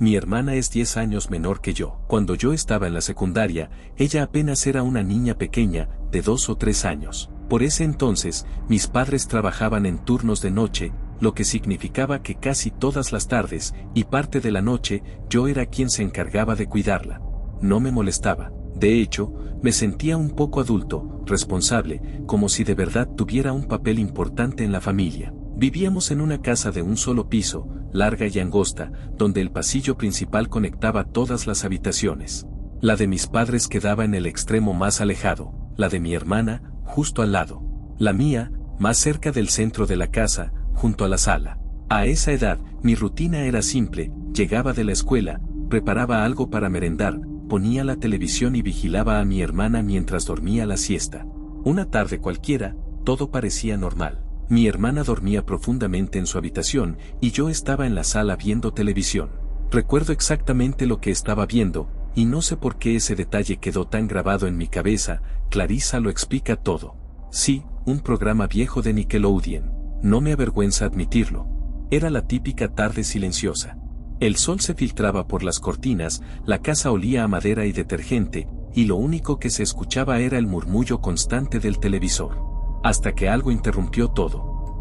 Mi hermana es 10 años menor que yo. Cuando yo estaba en la secundaria, ella apenas era una niña pequeña, de 2 o 3 años. Por ese entonces, mis padres trabajaban en turnos de noche, lo que significaba que casi todas las tardes, y parte de la noche, yo era quien se encargaba de cuidarla. No me molestaba. De hecho, me sentía un poco adulto, responsable, como si de verdad tuviera un papel importante en la familia. Vivíamos en una casa de un solo piso, larga y angosta, donde el pasillo principal conectaba todas las habitaciones. La de mis padres quedaba en el extremo más alejado, la de mi hermana, justo al lado. La mía, más cerca del centro de la casa, junto a la sala. A esa edad, mi rutina era simple: llegaba de la escuela, preparaba algo para merendar, ponía la televisión y vigilaba a mi hermana mientras dormía la siesta. Una tarde cualquiera, todo parecía normal. Mi hermana dormía profundamente en su habitación y yo estaba en la sala viendo televisión. Recuerdo exactamente lo que estaba viendo, y no sé por qué ese detalle quedó tan grabado en mi cabeza. Clarissa lo explica todo. Sí, un programa viejo de Nickelodeon. No me avergüenza admitirlo. Era la típica tarde silenciosa. El sol se filtraba por las cortinas, la casa olía a madera y detergente, y lo único que se escuchaba era el murmullo constante del televisor. Hasta que algo interrumpió todo.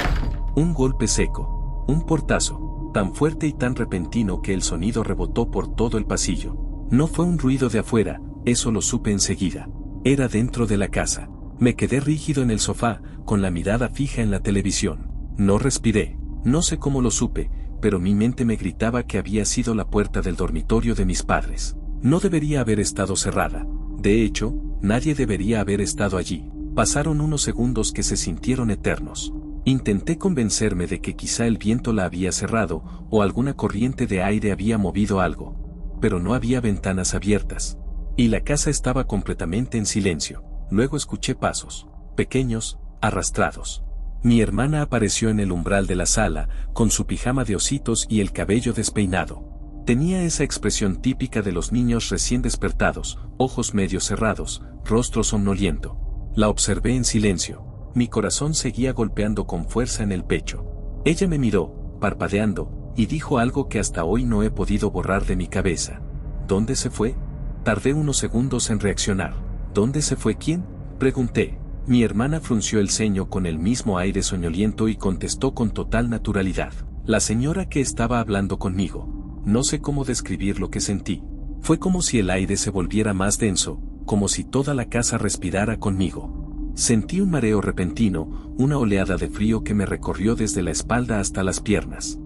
Un golpe seco. Un portazo, tan fuerte y tan repentino que el sonido rebotó por todo el pasillo. No fue un ruido de afuera, eso lo supe enseguida. Era dentro de la casa. Me quedé rígido en el sofá, con la mirada fija en la televisión. No respiré. No sé cómo lo supe, pero mi mente me gritaba que había sido la puerta del dormitorio de mis padres. No debería haber estado cerrada. De hecho, nadie debería haber estado allí. Pasaron unos segundos que se sintieron eternos. Intenté convencerme de que quizá el viento la había cerrado, o alguna corriente de aire había movido algo. Pero no había ventanas abiertas. Y la casa estaba completamente en silencio. Luego escuché pasos, pequeños, arrastrados. Mi hermana apareció en el umbral de la sala, con su pijama de ositos y el cabello despeinado. Tenía esa expresión típica de los niños recién despertados, ojos medio cerrados, rostro somnoliento. La observé en silencio. Mi corazón seguía golpeando con fuerza en el pecho. Ella me miró, parpadeando, y dijo algo que hasta hoy no he podido borrar de mi cabeza. ¿Dónde se fue? Tardé unos segundos en reaccionar. ¿Dónde se fue quién? Pregunté. Mi hermana frunció el ceño con el mismo aire soñoliento y contestó con total naturalidad. La señora que estaba hablando conmigo. No sé cómo describir lo que sentí. Fue como si el aire se volviera más denso, como si toda la casa respirara conmigo. Sentí un mareo repentino, una oleada de frío que me recorrió desde la espalda hasta las piernas.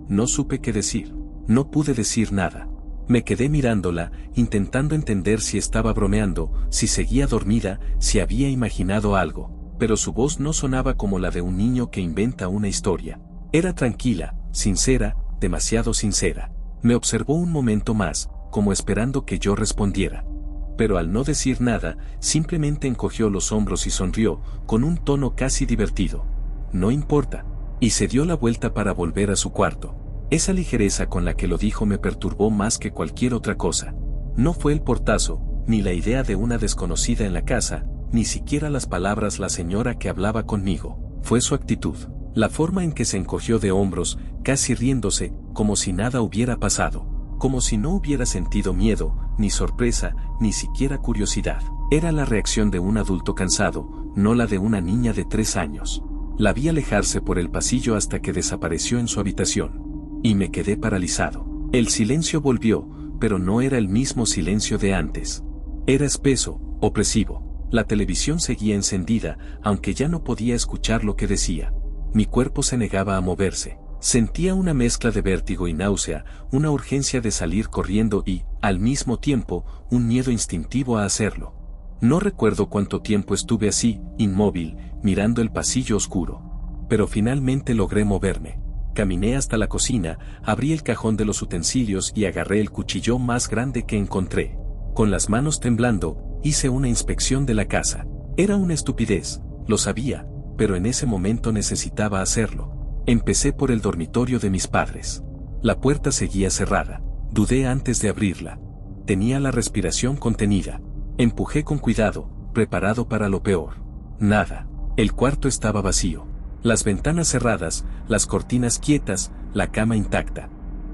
No supe qué decir. No pude decir nada. Me quedé mirándola, intentando entender si estaba bromeando, si seguía dormida, si había imaginado algo, pero su voz no sonaba como la de un niño que inventa una historia. Era tranquila, sincera, demasiado sincera. Me observó un momento más, como esperando que yo respondiera. Pero al no decir nada, simplemente encogió los hombros y sonrió, con un tono casi divertido. No importa. Y se dio la vuelta para volver a su cuarto. Esa ligereza con la que lo dijo me perturbó más que cualquier otra cosa. No fue el portazo, ni la idea de una desconocida en la casa, ni siquiera las palabras la señora que hablaba conmigo. Fue su actitud. La forma en que se encogió de hombros, casi riéndose, como si nada hubiera pasado. Como si no hubiera sentido miedo, ni sorpresa, ni siquiera curiosidad. Era la reacción de un adulto cansado, no la de una niña de 3 años. La vi alejarse por el pasillo hasta que desapareció en su habitación. Y me quedé paralizado. El silencio volvió, pero no era el mismo silencio de antes. Era espeso, opresivo. La televisión seguía encendida, aunque ya no podía escuchar lo que decía. Mi cuerpo se negaba a moverse. Sentía una mezcla de vértigo y náusea, una urgencia de salir corriendo y, al mismo tiempo, un miedo instintivo a hacerlo. No recuerdo cuánto tiempo estuve así, inmóvil, mirando el pasillo oscuro. Pero finalmente logré moverme. Caminé hasta la cocina, abrí el cajón de los utensilios y agarré el cuchillo más grande que encontré. Con las manos temblando, hice una inspección de la casa. Era una estupidez, lo sabía, pero en ese momento necesitaba hacerlo. Empecé por el dormitorio de mis padres. La puerta seguía cerrada. Dudé antes de abrirla. Tenía la respiración contenida. Empujé con cuidado, preparado para lo peor. Nada. El cuarto estaba vacío. Las ventanas cerradas, las cortinas quietas, la cama intacta.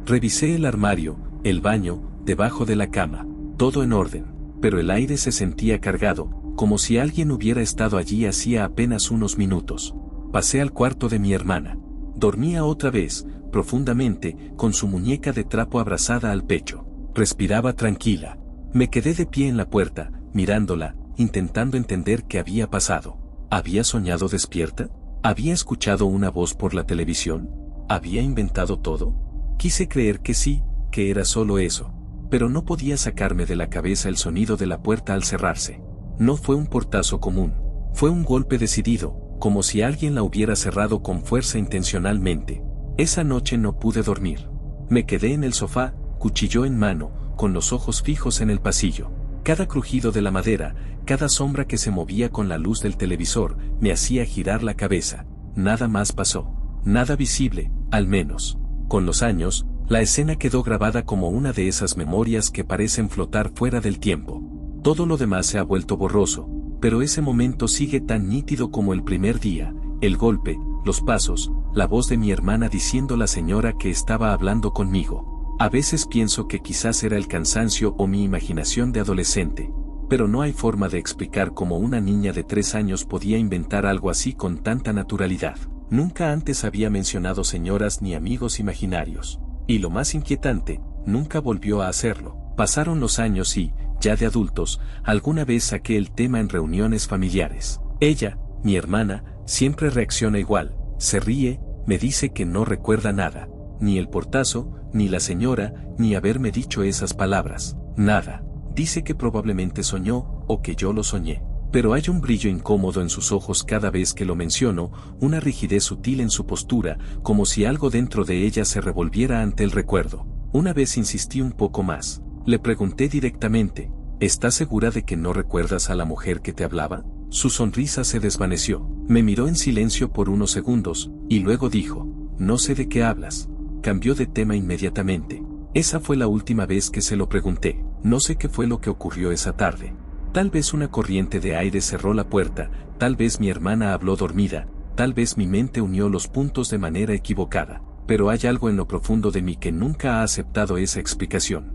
Revisé el armario, el baño, debajo de la cama, todo en orden, pero el aire se sentía cargado, como si alguien hubiera estado allí hacía apenas unos minutos. Pasé al cuarto de mi hermana. Dormía otra vez, profundamente, con su muñeca de trapo abrazada al pecho. Respiraba tranquila. Me quedé de pie en la puerta, mirándola, intentando entender qué había pasado. ¿Había soñado despierta? ¿Había escuchado una voz por la televisión? ¿Había inventado todo? Quise creer que sí, que era solo eso. Pero no podía sacarme de la cabeza el sonido de la puerta al cerrarse. No fue un portazo común. Fue un golpe decidido, como si alguien la hubiera cerrado con fuerza intencionalmente. Esa noche no pude dormir. Me quedé en el sofá, cuchillo en mano, con los ojos fijos en el pasillo. Cada crujido de la madera, cada sombra que se movía con la luz del televisor, me hacía girar la cabeza. Nada más pasó. Nada visible, al menos. Con los años, la escena quedó grabada como una de esas memorias que parecen flotar fuera del tiempo. Todo lo demás se ha vuelto borroso, pero ese momento sigue tan nítido como el primer día, el golpe, los pasos, la voz de mi hermana diciendo a la señora que estaba hablando conmigo. A veces pienso que quizás era el cansancio o mi imaginación de adolescente, pero no hay forma de explicar cómo una niña de 3 años podía inventar algo así con tanta naturalidad. Nunca antes había mencionado señoras ni amigos imaginarios. Y lo más inquietante, nunca volvió a hacerlo. Pasaron los años y, ya de adultos, alguna vez saqué el tema en reuniones familiares. Ella, mi hermana, siempre reacciona igual, se ríe, me dice que no recuerda nada, ni el portazo, ni la señora, ni haberme dicho esas palabras, nada. Dice que probablemente soñó, o que yo lo soñé. Pero hay un brillo incómodo en sus ojos cada vez que lo menciono, una rigidez sutil en su postura, como si algo dentro de ella se revolviera ante el recuerdo. Una vez insistí un poco más. Le pregunté directamente, ¿estás segura de que no recuerdas a la mujer que te hablaba? Su sonrisa se desvaneció. Me miró en silencio por unos segundos, y luego dijo, no sé de qué hablas. Cambió de tema inmediatamente. Esa fue la última vez que se lo pregunté. No sé qué fue lo que ocurrió esa tarde. Tal vez una corriente de aire cerró la puerta, tal vez mi hermana habló dormida, tal vez mi mente unió los puntos de manera equivocada, pero hay algo en lo profundo de mí que nunca ha aceptado esa explicación.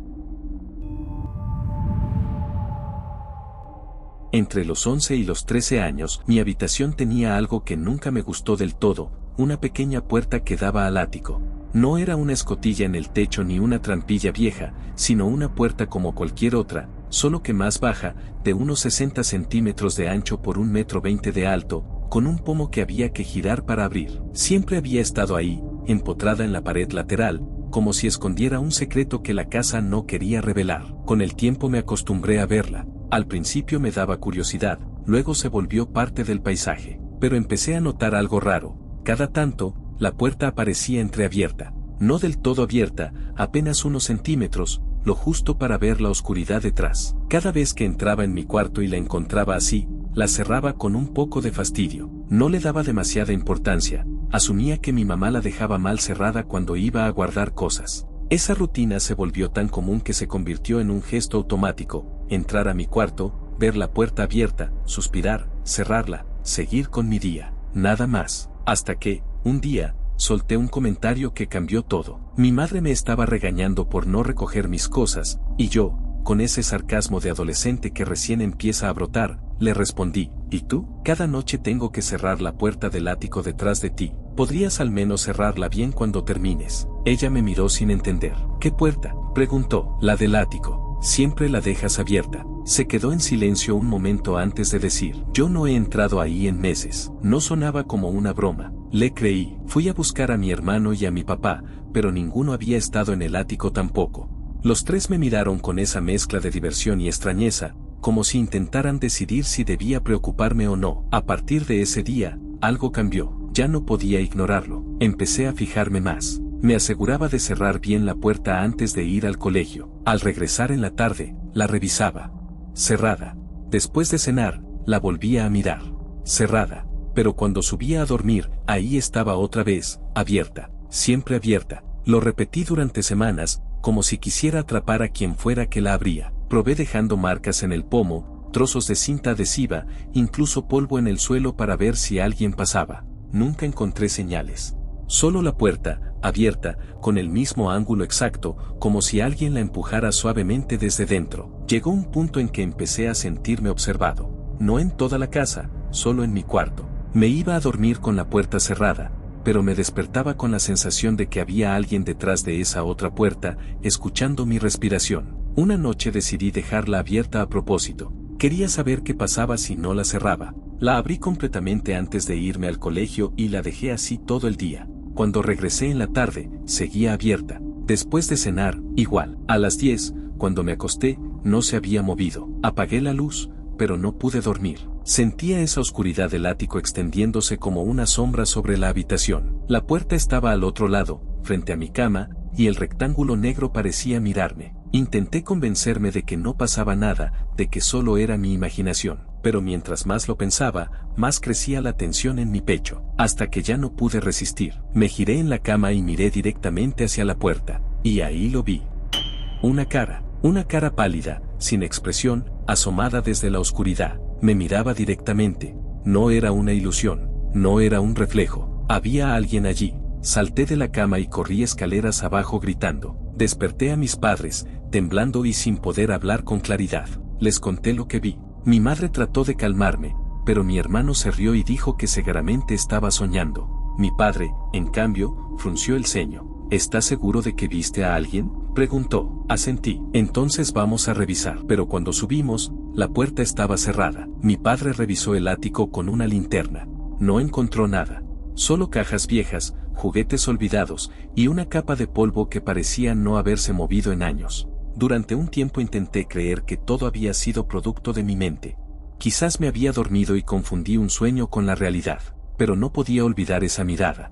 Entre los 11 y los 13 años, mi habitación tenía algo que nunca me gustó del todo, una pequeña puerta que daba al ático. No era una escotilla en el techo ni una trampilla vieja, sino una puerta como cualquier otra, solo que más baja, de unos 60 centímetros de ancho por 1,20 m de alto, con un pomo que había que girar para abrir. Siempre había estado ahí, empotrada en la pared lateral, como si escondiera un secreto que la casa no quería revelar. Con el tiempo me acostumbré a verla. Al principio me daba curiosidad, luego se volvió parte del paisaje. Pero empecé a notar algo raro. Cada tanto, la puerta aparecía entreabierta. No del todo abierta, apenas unos centímetros, lo justo para ver la oscuridad detrás. Cada vez que entraba en mi cuarto y la encontraba así, la cerraba con un poco de fastidio. No le daba demasiada importancia, asumía que mi mamá la dejaba mal cerrada cuando iba a guardar cosas. Esa rutina se volvió tan común que se convirtió en un gesto automático: entrar a mi cuarto, ver la puerta abierta, suspirar, cerrarla, seguir con mi día. Nada más. Hasta que, un día, solté un comentario que cambió todo. Mi madre me estaba regañando por no recoger mis cosas, y yo, con ese sarcasmo de adolescente que recién empieza a brotar, le respondí, ¿y tú? Cada noche tengo que cerrar la puerta del ático detrás de ti. ¿Podrías al menos cerrarla bien cuando termines? Ella me miró sin entender. ¿Qué puerta?, preguntó. La del ático. Siempre la dejas abierta. Se quedó en silencio un momento antes de decir, yo no he entrado ahí en meses. No sonaba como una broma. Le creí. Fui a buscar a mi hermano y a mi papá, pero ninguno había estado en el ático tampoco. Los tres me miraron con esa mezcla de diversión y extrañeza, como si intentaran decidir si debía preocuparme o no. A partir de ese día, algo cambió. Ya no podía ignorarlo. Empecé a fijarme más. Me aseguraba de cerrar bien la puerta antes de ir al colegio. Al regresar en la tarde, la revisaba. Cerrada. Después de cenar, la volvía a mirar. Cerrada. Pero cuando subía a dormir, ahí estaba otra vez, abierta. Siempre abierta. Lo repetí durante semanas, como si quisiera atrapar a quien fuera que la abría. Probé dejando marcas en el pomo, trozos de cinta adhesiva, incluso polvo en el suelo para ver si alguien pasaba. Nunca encontré señales. Solo la puerta, abierta, con el mismo ángulo exacto, como si alguien la empujara suavemente desde dentro. Llegó un punto en que empecé a sentirme observado. No en toda la casa, solo en mi cuarto. Me iba a dormir con la puerta cerrada, pero me despertaba con la sensación de que había alguien detrás de esa otra puerta, escuchando mi respiración. Una noche decidí dejarla abierta a propósito. Quería saber qué pasaba si no la cerraba. La abrí completamente antes de irme al colegio y la dejé así todo el día. Cuando regresé en la tarde, seguía abierta. Después de cenar, igual. A las 10, cuando me acosté, no se había movido. Apagué la luz, pero no pude dormir. Sentía esa oscuridad del ático extendiéndose como una sombra sobre la habitación. La puerta estaba al otro lado, frente a mi cama, y el rectángulo negro parecía mirarme. Intenté convencerme de que no pasaba nada, de que solo era mi imaginación, pero mientras más lo pensaba, más crecía la tensión en mi pecho, hasta que ya no pude resistir. Me giré en la cama y miré directamente hacia la puerta, y ahí lo vi. Una cara pálida, sin expresión, asomada desde la oscuridad. Me miraba directamente. No era una ilusión, no era un reflejo. Había alguien allí. Salté de la cama y corrí escaleras abajo gritando. Desperté a mis padres, temblando y sin poder hablar con claridad. Les conté lo que vi. Mi madre trató de calmarme, pero mi hermano se rió y dijo que seguramente estaba soñando. Mi padre, en cambio, frunció el ceño. ¿Estás seguro de que viste a alguien?, preguntó. Asentí. Entonces vamos a revisar. Pero cuando subimos, la puerta estaba cerrada. Mi padre revisó el ático con una linterna. No encontró nada. Solo cajas viejas, juguetes olvidados, y una capa de polvo que parecía no haberse movido en años. Durante un tiempo intenté creer que todo había sido producto de mi mente. Quizás me había dormido y confundí un sueño con la realidad, pero no podía olvidar esa mirada.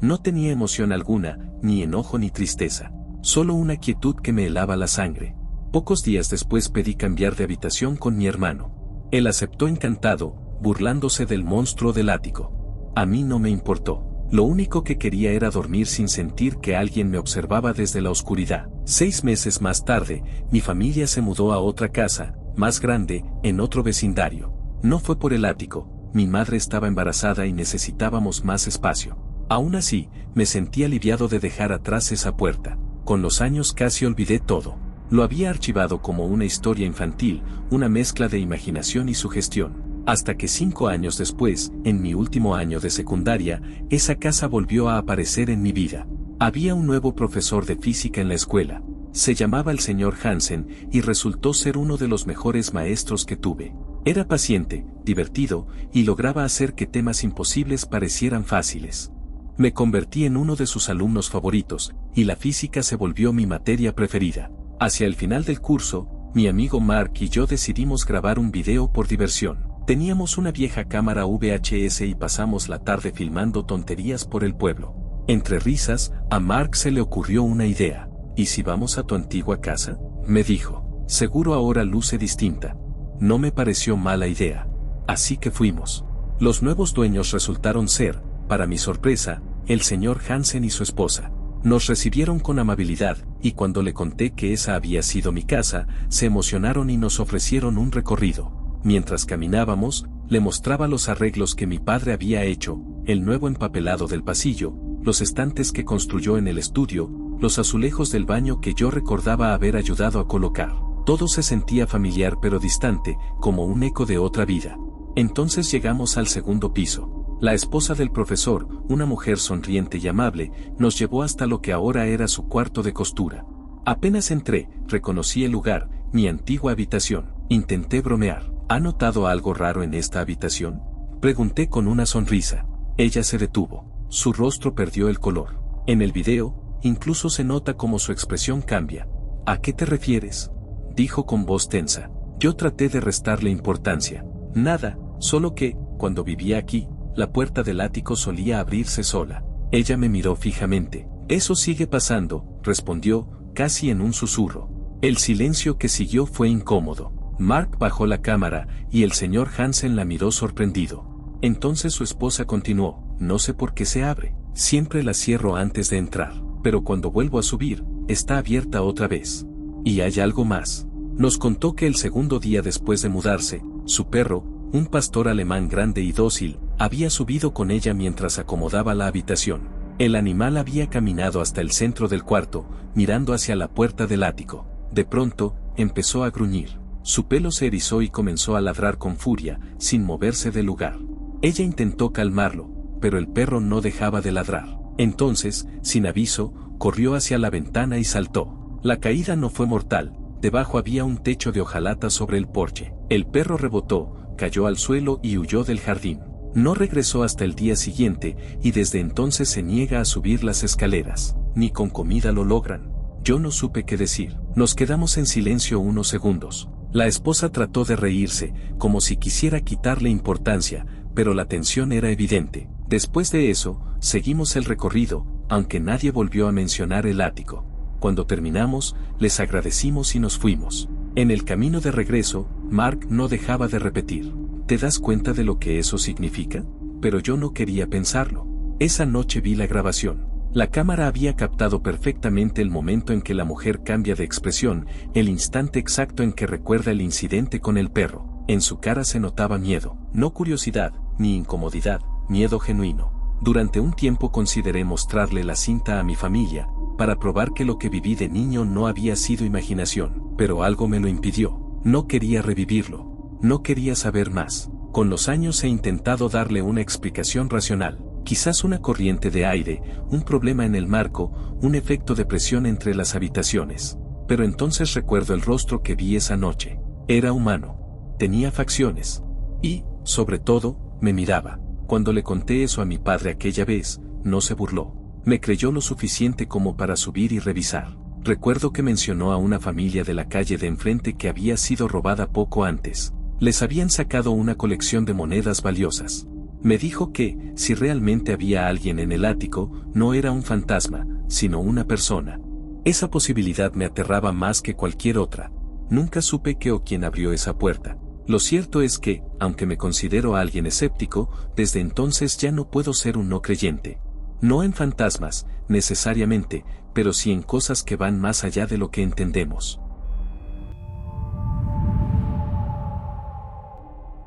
No tenía emoción alguna, ni enojo ni tristeza. Solo una quietud que me helaba la sangre. Pocos días después pedí cambiar de habitación con mi hermano. Él aceptó encantado, burlándose del monstruo del ático. A mí no me importó. Lo único que quería era dormir sin sentir que alguien me observaba desde la oscuridad. 6 meses más tarde, mi familia se mudó a otra casa, más grande, en otro vecindario. No fue por el ático. Mi madre estaba embarazada y necesitábamos más espacio. Aún así, me sentí aliviado de dejar atrás esa puerta. Con los años casi olvidé todo. Lo había archivado como una historia infantil, una mezcla de imaginación y sugestión. Hasta que 5 años después, en mi último año de secundaria, esa casa volvió a aparecer en mi vida. Había un nuevo profesor de física en la escuela. Se llamaba el señor Hansen y resultó ser uno de los mejores maestros que tuve. Era paciente, divertido y lograba hacer que temas imposibles parecieran fáciles. Me convertí en uno de sus alumnos favoritos, y la física se volvió mi materia preferida. Hacia el final del curso, mi amigo Mark y yo decidimos grabar un video por diversión. Teníamos una vieja cámara VHS y pasamos la tarde filmando tonterías por el pueblo. Entre risas, a Mark se le ocurrió una idea. ¿Y si vamos a tu antigua casa?, me dijo. Seguro ahora luce distinta. No me pareció mala idea. Así que fuimos. Los nuevos dueños resultaron ser, para mi sorpresa, el señor Hansen y su esposa. Nos recibieron con amabilidad, y cuando le conté que esa había sido mi casa, se emocionaron y nos ofrecieron un recorrido. Mientras caminábamos, le mostraba los arreglos que mi padre había hecho, el nuevo empapelado del pasillo, los estantes que construyó en el estudio, los azulejos del baño que yo recordaba haber ayudado a colocar. Todo se sentía familiar pero distante, como un eco de otra vida. Entonces llegamos al segundo piso. La esposa del profesor, una mujer sonriente y amable, nos llevó hasta lo que ahora era su cuarto de costura. Apenas entré, reconocí el lugar, mi antigua habitación. Intenté bromear. ¿Ha notado algo raro en esta habitación?, pregunté con una sonrisa. Ella se detuvo. Su rostro perdió el color. En el video, incluso se nota cómo su expresión cambia. ¿A qué te refieres?, dijo con voz tensa. Yo traté de restarle importancia. Nada, solo que, cuando vivía aquí, la puerta del ático solía abrirse sola. Ella me miró fijamente. Eso sigue pasando, respondió, casi en un susurro. El silencio que siguió fue incómodo. Mark bajó la cámara, y el señor Hansen la miró sorprendido. Entonces su esposa continuó, no sé por qué se abre. Siempre la cierro antes de entrar, pero cuando vuelvo a subir, está abierta otra vez. Y hay algo más. Nos contó que el segundo día después de mudarse, su perro, un pastor alemán grande y dócil, había subido con ella mientras acomodaba la habitación. El animal había caminado hasta el centro del cuarto, mirando hacia la puerta del ático. De pronto, empezó a gruñir. Su pelo se erizó y comenzó a ladrar con furia, sin moverse del lugar. Ella intentó calmarlo, pero el perro no dejaba de ladrar. Entonces, sin aviso, corrió hacia la ventana y saltó. La caída no fue mortal, debajo había un techo de hojalata sobre el porche. El perro rebotó, cayó al suelo y huyó del jardín. No regresó hasta el día siguiente, y desde entonces se niega a subir las escaleras. Ni con comida lo logran. Yo no supe qué decir. Nos quedamos en silencio unos segundos. La esposa trató de reírse, como si quisiera quitarle importancia, pero la tensión era evidente. Después de eso, seguimos el recorrido, aunque nadie volvió a mencionar el ático. Cuando terminamos, les agradecimos y nos fuimos. En el camino de regreso, Mark no dejaba de repetir: ¿te das cuenta de lo que eso significa? Pero yo no quería pensarlo. Esa noche vi la grabación. La cámara había captado perfectamente el momento en que la mujer cambia de expresión, el instante exacto en que recuerda el incidente con el perro. En su cara se notaba miedo, no curiosidad, ni incomodidad, miedo genuino. Durante un tiempo consideré mostrarle la cinta a mi familia, para probar que lo que viví de niño no había sido imaginación, pero algo me lo impidió. No quería revivirlo. No quería saber más. Con los años he intentado darle una explicación racional. Quizás una corriente de aire, un problema en el marco, un efecto de presión entre las habitaciones. Pero entonces recuerdo el rostro que vi esa noche. Era humano. Tenía facciones. Y, sobre todo, me miraba. Cuando le conté eso a mi padre aquella vez, no se burló. Me creyó lo suficiente como para subir y revisar. Recuerdo que mencionó a una familia de la calle de enfrente que había sido robada poco antes. Les habían sacado una colección de monedas valiosas. Me dijo que, si realmente había alguien en el ático, no era un fantasma, sino una persona. Esa posibilidad me aterraba más que cualquier otra. Nunca supe qué o quién abrió esa puerta. Lo cierto es que, aunque me considero alguien escéptico, desde entonces ya no puedo ser un no creyente. No en fantasmas, necesariamente, pero sí en cosas que van más allá de lo que entendemos.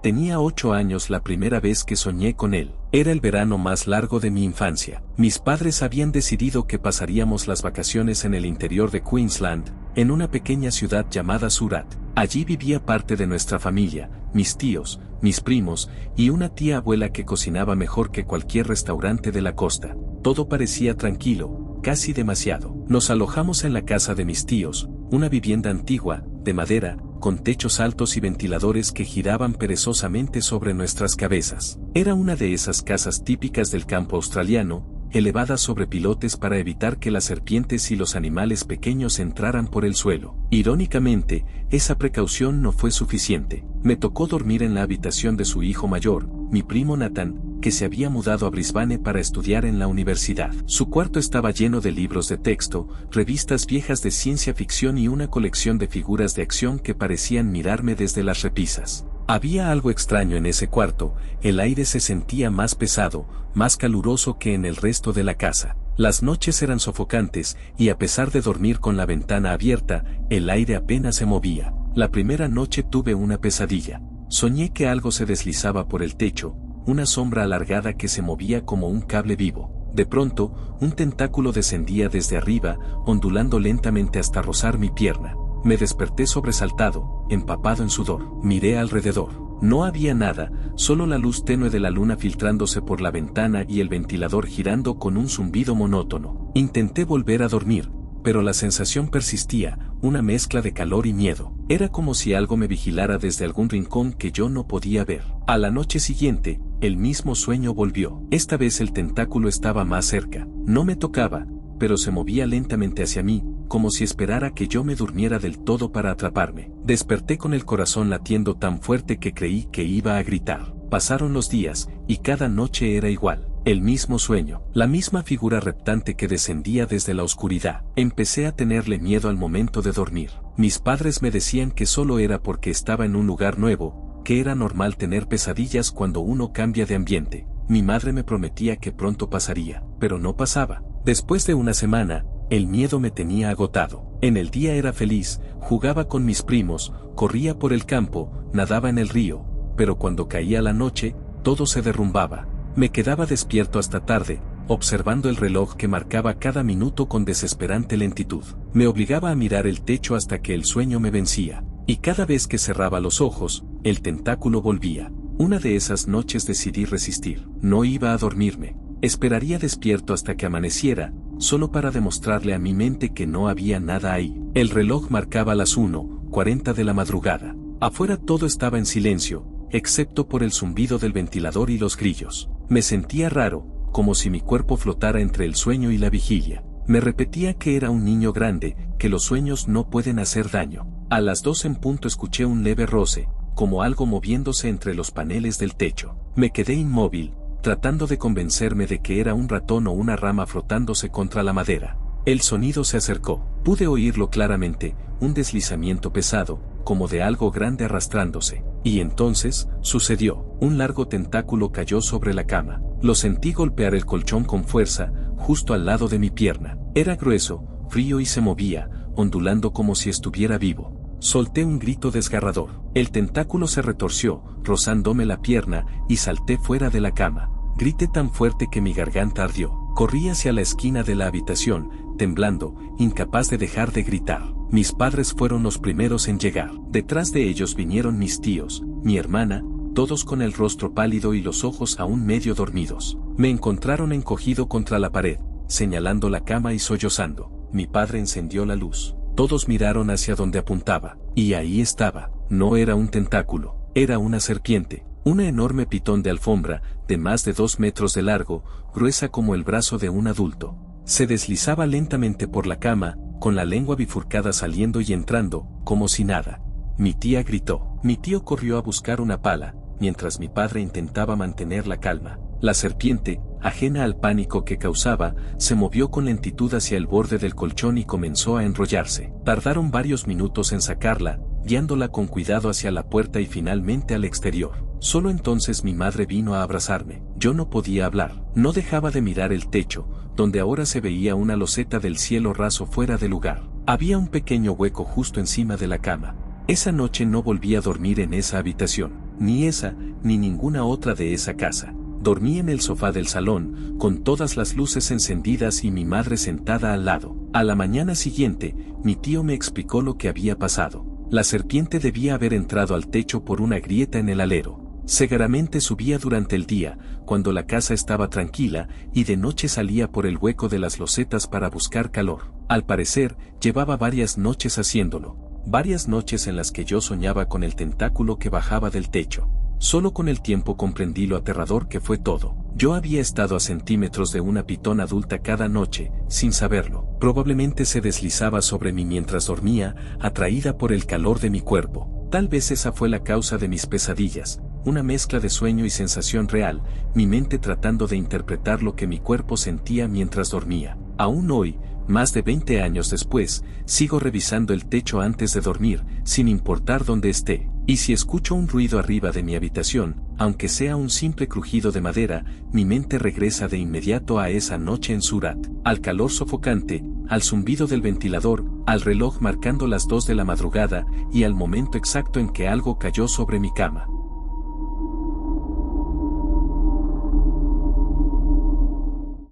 Tenía 8 años la primera vez que soñé con él. Era el verano más largo de mi infancia. Mis padres habían decidido que pasaríamos las vacaciones en el interior de Queensland, en una pequeña ciudad llamada Surat. Allí vivía parte de nuestra familia, mis tíos, mis primos, y una tía abuela que cocinaba mejor que cualquier restaurante de la costa. Todo parecía tranquilo, casi demasiado. Nos alojamos en la casa de mis tíos, una vivienda antigua, de madera, con techos altos y ventiladores que giraban perezosamente sobre nuestras cabezas. Era una de esas casas típicas del campo australiano, elevadas sobre pilotes para evitar que las serpientes y los animales pequeños entraran por el suelo. Irónicamente, esa precaución no fue suficiente. Me tocó dormir en la habitación de su hijo mayor, mi primo Nathan, que se había mudado a Brisbane para estudiar en la universidad. Su cuarto estaba lleno de libros de texto, revistas viejas de ciencia ficción y una colección de figuras de acción que parecían mirarme desde las repisas. Había algo extraño en ese cuarto, el aire se sentía más pesado, más caluroso que en el resto de la casa. Las noches eran sofocantes, y a pesar de dormir con la ventana abierta, el aire apenas se movía. La primera noche tuve una pesadilla. Soñé que algo se deslizaba por el techo, una sombra alargada que se movía como un cable vivo. De pronto, un tentáculo descendía desde arriba, ondulando lentamente hasta rozar mi pierna. Me desperté sobresaltado, empapado en sudor. Miré alrededor. No había nada, solo la luz tenue de la luna filtrándose por la ventana y el ventilador girando con un zumbido monótono. Intenté volver a dormir, pero la sensación persistía, una mezcla de calor y miedo. Era como si algo me vigilara desde algún rincón que yo no podía ver. A la noche siguiente, el mismo sueño volvió. Esta vez el tentáculo estaba más cerca. No me tocaba, pero se movía lentamente hacia mí, como si esperara que yo me durmiera del todo para atraparme. Desperté con el corazón latiendo tan fuerte que creí que iba a gritar. Pasaron los días, y cada noche era igual. El mismo sueño, la misma figura reptante que descendía desde la oscuridad. Empecé a tenerle miedo al momento de dormir. Mis padres me decían que solo era porque estaba en un lugar nuevo, que era normal tener pesadillas cuando uno cambia de ambiente. Mi madre me prometía que pronto pasaría, pero no pasaba. Después de una semana, el miedo me tenía agotado. En el día era feliz, jugaba con mis primos, corría por el campo, nadaba en el río, pero cuando caía la noche, todo se derrumbaba. Me quedaba despierto hasta tarde, observando el reloj que marcaba cada minuto con desesperante lentitud. Me obligaba a mirar el techo hasta que el sueño me vencía, y cada vez que cerraba los ojos, el tentáculo volvía. Una de esas noches decidí resistir. No iba a dormirme. Esperaría despierto hasta que amaneciera, solo para demostrarle a mi mente que no había nada ahí. El reloj marcaba las 1:40 de la madrugada. Afuera todo estaba en silencio, excepto por el zumbido del ventilador y los grillos. Me sentía raro, como si mi cuerpo flotara entre el sueño y la vigilia. Me repetía que era un niño grande, que los sueños no pueden hacer daño. A las 2 en punto escuché un leve roce, como algo moviéndose entre los paneles del techo. Me quedé inmóvil, tratando de convencerme de que era un ratón o una rama frotándose contra la madera. El sonido se acercó. Pude oírlo claramente, un deslizamiento pesado, como de algo grande arrastrándose. Y entonces, sucedió. Un largo tentáculo cayó sobre la cama. Lo sentí golpear el colchón con fuerza, justo al lado de mi pierna. Era grueso, frío y se movía, ondulando como si estuviera vivo. Solté un grito desgarrador. El tentáculo se retorció, rozándome la pierna, y salté fuera de la cama. Grité tan fuerte que mi garganta ardió. Corrí hacia la esquina de la habitación, temblando, incapaz de dejar de gritar. Mis padres fueron los primeros en llegar. Detrás de ellos vinieron mis tíos, mi hermana, todos con el rostro pálido y los ojos aún medio dormidos. Me encontraron encogido contra la pared, señalando la cama y sollozando. Mi padre encendió la luz. Todos miraron hacia donde apuntaba, y ahí estaba. No era un tentáculo, era una serpiente, una enorme pitón de alfombra, de más de 2 metros de largo, gruesa como el brazo de un adulto. Se deslizaba lentamente por la cama, con la lengua bifurcada saliendo y entrando, como si nada. Mi tía gritó. Mi tío corrió a buscar una pala, mientras mi padre intentaba mantener la calma. La serpiente, ajena al pánico que causaba, se movió con lentitud hacia el borde del colchón y comenzó a enrollarse. Tardaron varios minutos en sacarla, guiándola con cuidado hacia la puerta y finalmente al exterior. Solo entonces mi madre vino a abrazarme. Yo no podía hablar. No dejaba de mirar el techo, donde ahora se veía una loseta del cielo raso fuera de lugar. Había un pequeño hueco justo encima de la cama. Esa noche no volví a dormir en esa habitación, ni esa, ni ninguna otra de esa casa. Dormí en el sofá del salón, con todas las luces encendidas y mi madre sentada al lado. A la mañana siguiente, mi tío me explicó lo que había pasado. La serpiente debía haber entrado al techo por una grieta en el alero. Seguramente subía durante el día, cuando la casa estaba tranquila, y de noche salía por el hueco de las losetas para buscar calor. Al parecer, llevaba varias noches haciéndolo. Varias noches en las que yo soñaba con el tentáculo que bajaba del techo. Solo con el tiempo comprendí lo aterrador que fue todo. Yo había estado a centímetros de una pitón adulta cada noche, sin saberlo. Probablemente se deslizaba sobre mí mientras dormía, atraída por el calor de mi cuerpo. Tal vez esa fue la causa de mis pesadillas, una mezcla de sueño y sensación real, mi mente tratando de interpretar lo que mi cuerpo sentía mientras dormía. Aún hoy, más de 20 años después, sigo revisando el techo antes de dormir, sin importar dónde esté. Y si escucho un ruido arriba de mi habitación, aunque sea un simple crujido de madera, mi mente regresa de inmediato a esa noche en Surat, al calor sofocante, al zumbido del ventilador, al reloj marcando las 2 de la madrugada, y al momento exacto en que algo cayó sobre mi cama.